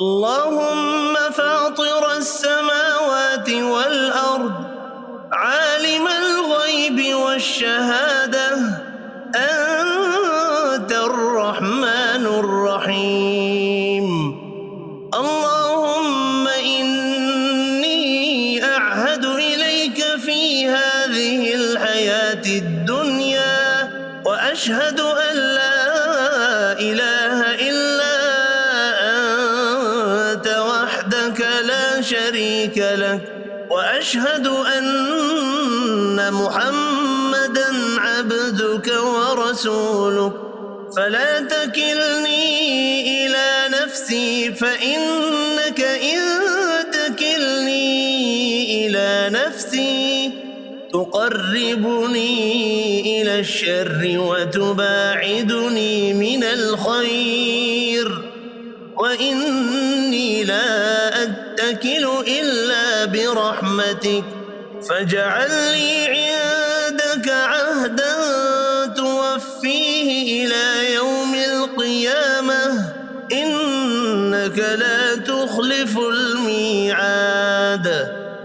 اللهم فاطر السماوات والأرض عالم الغيب والشهادة أنت الرحمن الرحيم. اللهم إني أعهد إليك في هذه الحياة الدنيا وأشهد أن لا إله إلا أنت وحدك لا شريك لك، وأشهد أن محمدًا عبدك ورسولك، فلا تكلني إلى نفسي فإنك إن تكلني إلى نفسي تقربني إلى الشر وتباعدني من الخير، وإني لا أتكل إلا برحمتك، فاجعل لي عندك عهدا توفيه إلى يوم القيامة إنك لا تخلف الميعاد.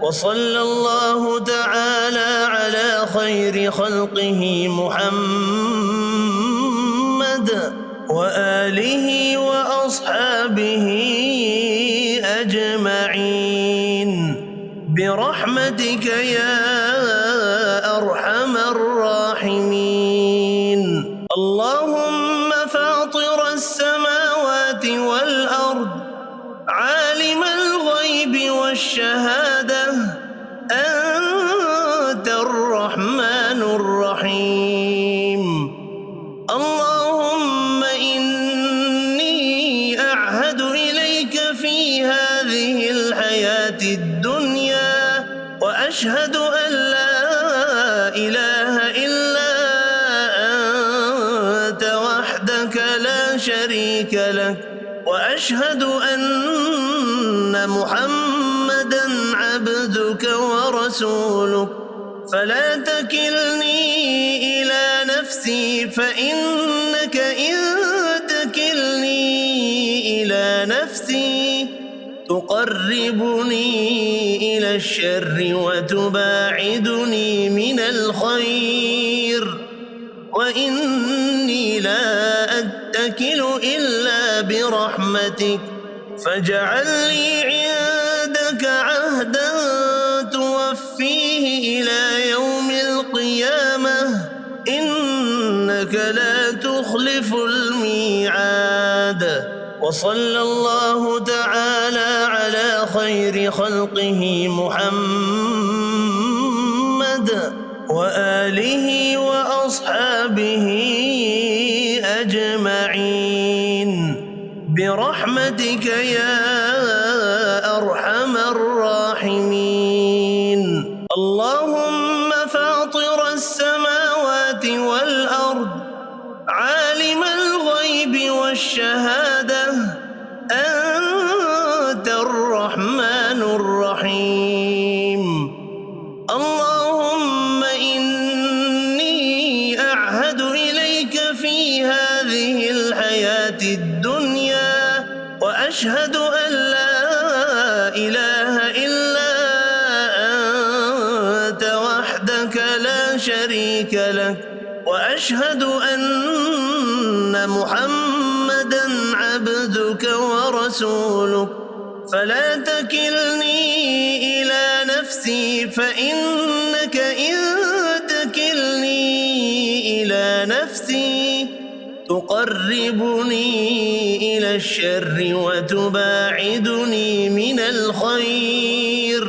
وصلى الله تعالى على خير خلقه محمد وآله وأصحابه أجمعين برحمتك يا أرحم الراحمين. اللهم فاطر السماوات والأرض عالم الغيب والشهادة أنت الرحمن الرحيم. اللهم إني أعهد إليك في هذه الحياة الدنيا وأشهد أن لا إله إلا أنت وحدك لا شريك لك، وأشهد أن محمدًا عبدك ورسولك، فلا تكلني إلى نفسي فإنك إن تكلني إلى نفسي تقربني إلى الشر وتباعدني من الخير، وإني لا أتكل إلا برحمتك، فاجعل لي عندك عهدا توفيه إلى يوم القيامة إنك لا تخلف الميعاد. وصلى الله تعالى على خير خلقه محمد وآله وأصحابه أجمعين برحمتك يا أرحم الراحمين. اللهم فاطر السماوات والأرض عالم الغيب والشهادة أنت الرحمن الرحيم. اللهم إني أعهد إليك في هذه الحياة الدنيا وأشهد أن لا إله إلا أنت وحدك لا شريك لك، وأشهد أن محمدًا عبدك ورسولك، فلا تكلني إلى نفسي فإنك إن تكلني إلى نفسي تقربني إلى الشر وتباعدني من الخير،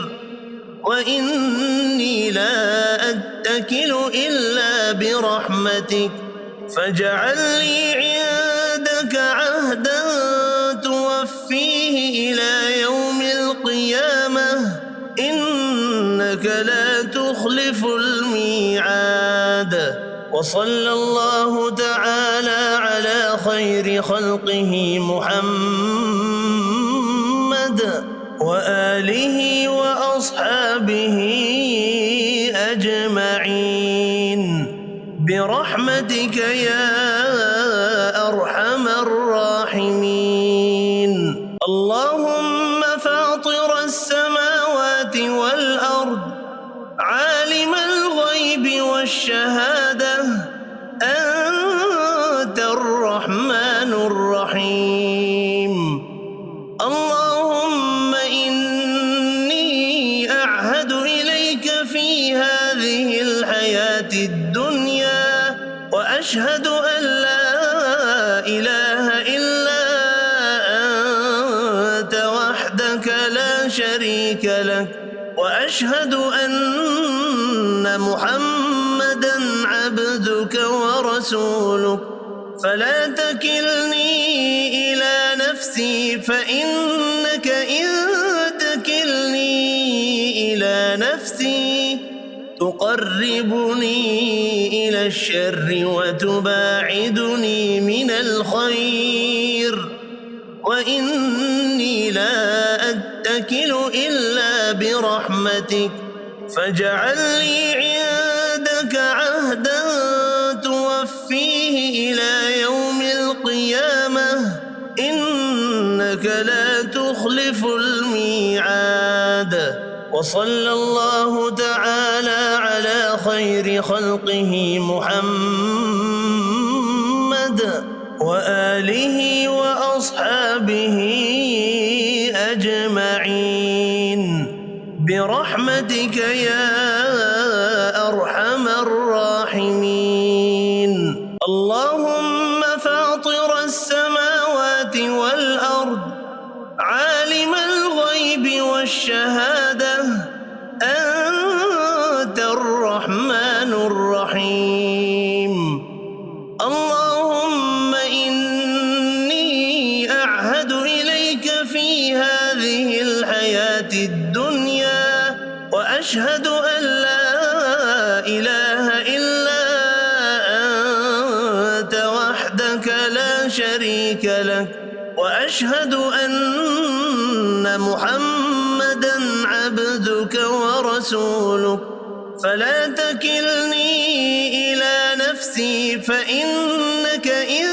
وإني لا أتكل إلا برحمتك، فاجعل لي عندك عهدا توفيه إلى يوم القيامة إنك لا تخلف الميعاد. وصلى الله تعالى على خير خلقه محمد وآله وأصحابه أجمعين برحمتك يا أرحم الراحمين. الله اللهم فاطر السماوات والأرض عالم الغيب والشهادة أنت الرحمن الرحيم اللهم إني أعهد إليك في هذه الحياة الدنيا وأشهد أن لا إله إلا أنت وحدك لا شريك لك وأشهد أن محمدًا عبدك ورسولك فلا تكلني إلى نفسي فإنك إن تكلني إلى نفسي تقربني إلى الشر وتباعدني من الخير وإني لا أتكل إلا برحمتك فاجعل لي عندك عهدا توفيه إلى يوم القيامة إنك لا تخلف الميعاد وصلى الله تعالى على خير خلقه محمد وآله وأصحابه أجمعين برحمتك يا أرحم الراحمين اللهم فاطر السماوات والأرض عالم الغيب والشهادة أنت الرحمن الرحيم اللهم إني أعهد إليك في هذه الحياة الدنيا وأشهد أن لا إله إلا أنت وحدك لا شريك لك وأشهد أن محمدًا عبدك ورسولك فلا تكلني إلى نفسي فإنك إن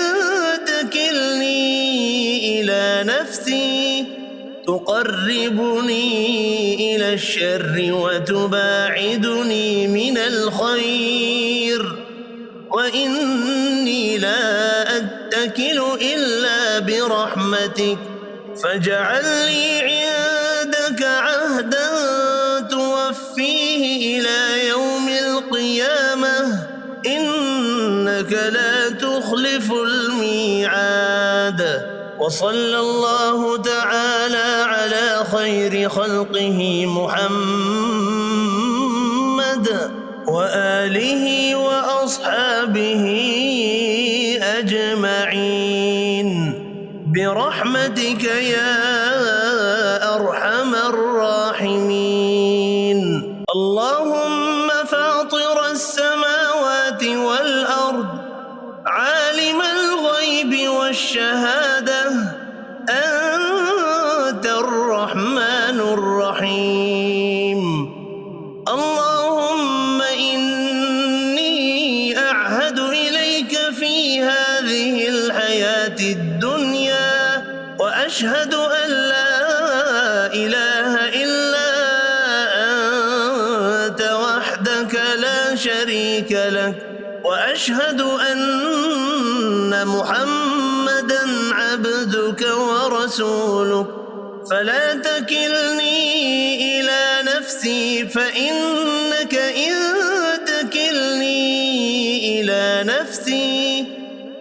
تكلني إلى نفسي تقربني إلى الشر وتباعدني من الخير وإني لا أتكل إلا برحمتك فاجعل لي عندك عهدا توفيه إلى يوم القيامة إنك لا تخلف الميعاد وصلى الله تعالى على خير خلقه محمد وآله وأصحابه أجمعين برحمتك يا أرحم الراحمين اللهم فاطر السماوات والأرض عالم الغيب والشهادة أنت الرحمن الرحيم اللهم إني أعهد إليك في هذه الحياة الدنيا وأشهد أن لا إله إلا أنت وحدك لا شريك لك وأشهد أن محمدًا عبدك ورسولك فلا تكلني إلى نفسي فإنك إن تكلني إلى نفسي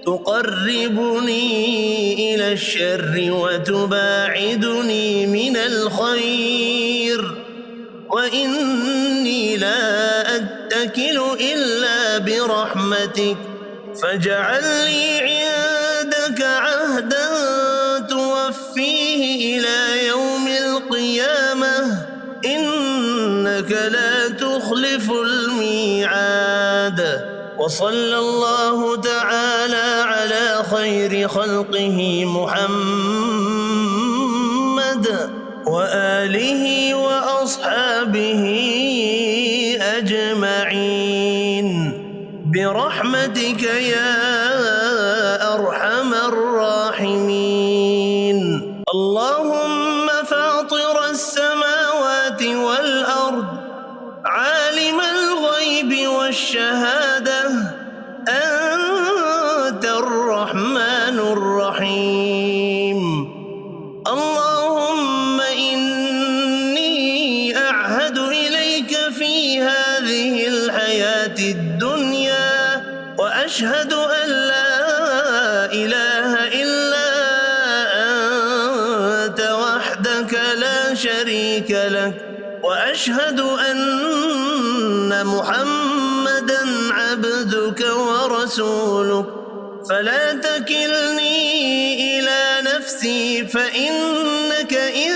تقربني إلى الشر وتباعدني من الخير وإني لا أتكل إلا برحمتك فاجعل لي عندك عهدا توفيه إلى يوم القيامة إنك لا تخلف الميعاد وصلى الله تعالى على خير خلقه محمد وآله وأصحابه أجمعين برحمتك يا أرحم الراحمين اللهم وأشهد أن لا إله إلا أنت وحدك لا شريك لك، وأشهد أن محمدًا عبدك ورسولك. فلا تكلني إلى نفسي، فإنك إن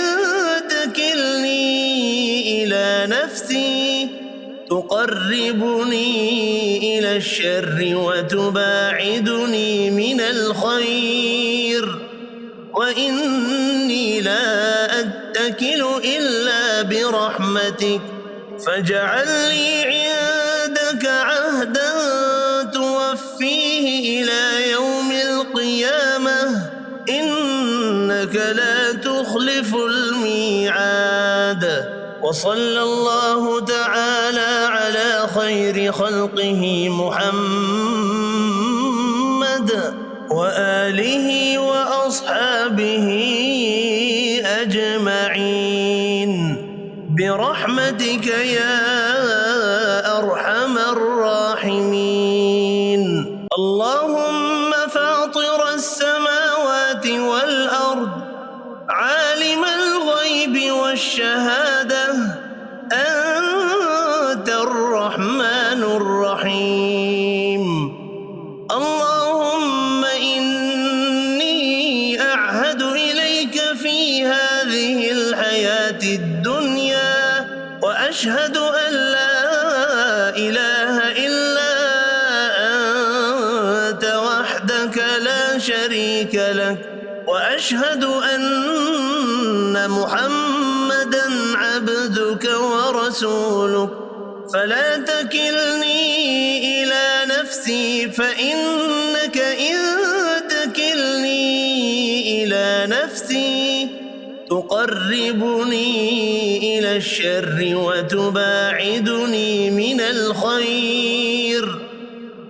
تكلني إلى نفسي تقربني إلى الشر وتباعدني من الخير، وإني لا أتكل إلا برحمتك، فاجعل لي عندك عهدا توفيه إلى يوم القيامة، إنك لا تخلف الميعاد. وصلى الله تعالى على خير خلقه محمد وآله وأصحابه أجمعين برحمتك يا أرحم الراحمين. اللهم فاطر السماوات والأرض، عالم الغيب والشهادة، أنت الرحمن الرحيم. اللهم إني أعهد إليك في هذه الحياة الدنيا وأشهد أن لا إله إلا أنت وحدك لا شريك لك، وأشهد أن محمدًا عبدك ورسولك. فلا تكلني إلى نفسي، فإنك إن تكلني إلى نفسي تقربني إلى الشر وتباعدني من الخير،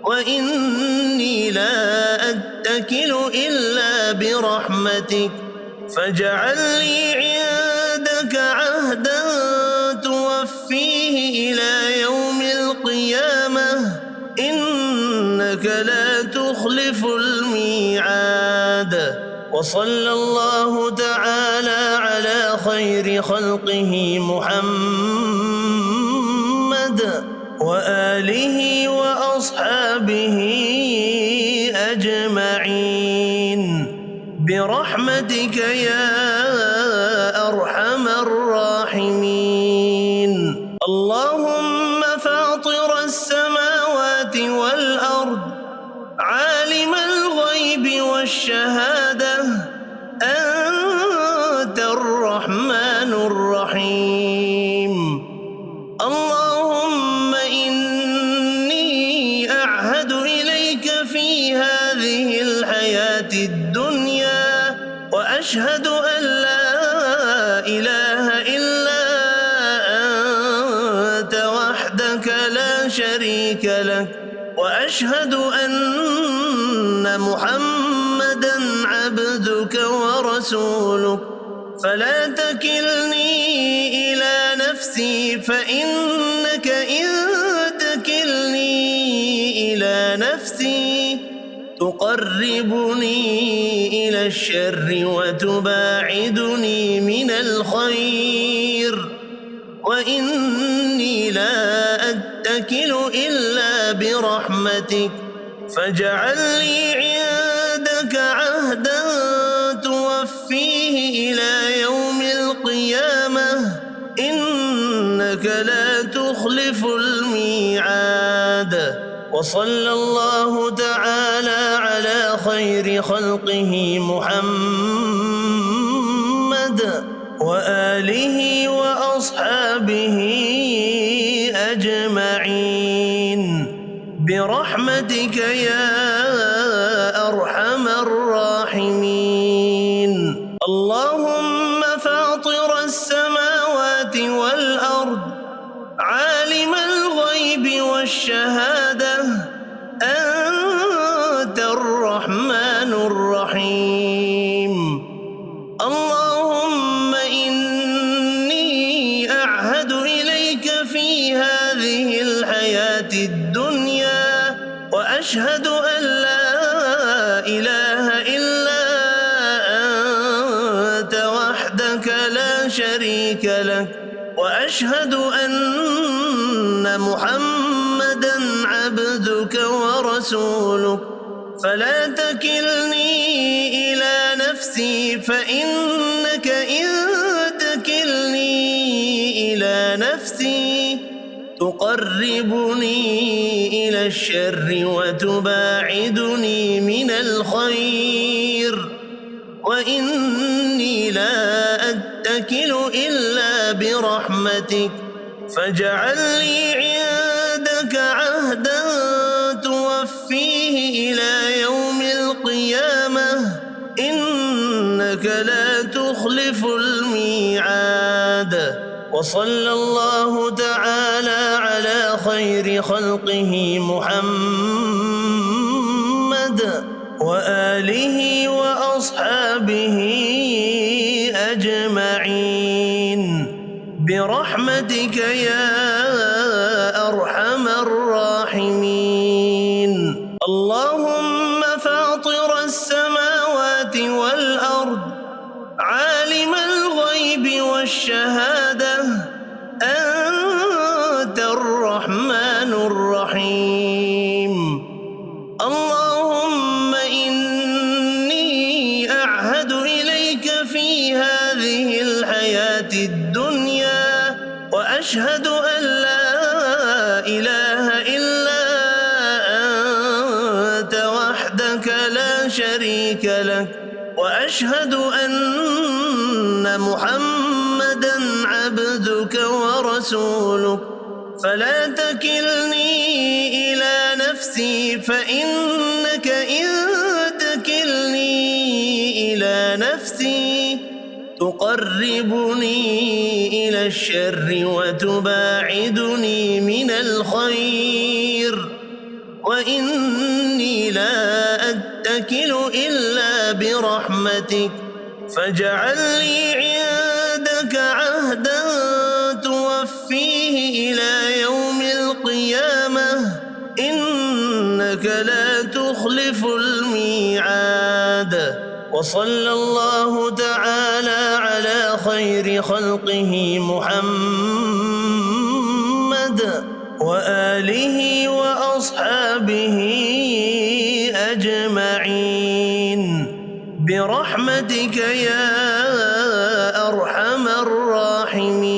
وإني لا أتكل إلا برحمتك، فاجعل لي عندك عهدا توفيه إلى يوم القيامة، إنك لا تخلف الميعاد. وصلى الله تعالى على خير خلقه محمد وآله وأصحابه أجمعين برحمتك يا أرحم الراحمين. اللهم فاطر السماوات والأرض، عالم الغيب والشهادة، أنت الرحمن الرحيم. اللهم إني أعهد إليك في هذه الحياة الدنيا وأشهد أن لا إله إلا أنت وحدك لا شريك لك، وأشهد أن محمدًا عبدك ورسولك. فلا تكلني إلى نفسي، فإنك إن تكلني إلى نفسي تقربني إلى الشر وتباعدني من الخير، وإني لا أتكل إلا برحمتك، فاجعل لي عندك عهدا توفيه إلى يوم القيامة، إنك لا تخلف الميعاد. وصلى الله تعالى على خير خلقه محمد وآله وأصحابه أجمعين برحمتك يا أرحم الراحمين. اللهم فاطر السماوات والأرض، عالم الغيب والشهادة، أنت الرحمن الرحيم. اللهم إني أعهد إليك في هذه الحياة الدنيا وأشهد أن لا إله إلا أنت وحدك لا شريك لك، وأشهد أن محمدًا عبدك ورسولك. فلا تكلني إلى نفسي، فإنك إن تكلني إلى نفسي تقربني إلى الشر وتباعدني من الخير، وإني لا أتكل إلا برحمتك، فاجعل لي عندك عهدا توفيه إلى يوم القيامة، إنك لا تخلف الميعاد. وصلى الله تعالى على خير خلقه محمد وآله وأصحابه أجمعين برحمتك يا أرحم الراحمين. اللهم فاطر السماوات والأرض، عالم الغيب والشهادة، أنت الرحمن الرحيم. اللهم إني أعهد إليك في هذه الحياة الدنيا وأشهد أن لا إله إلا أنت وحدك لا شريك لك، وأشهد أن محمدًا عبدك ورسولك. فلا تكلني إلى نفسي، فإنك إن تكلني إلى نفسي تقربني إلى الشر وتباعدني من الخير، وإني لا أتكل إلا برحمتك، فاجعل لي عندك عهدا توفيه إلى يوم القيامة، إنك لا تخلف الميعاد. وصلى الله تعالى على خير خلقه محمد وآله وأصحابه أجمعين برحمتك يا أرحم الراحمين.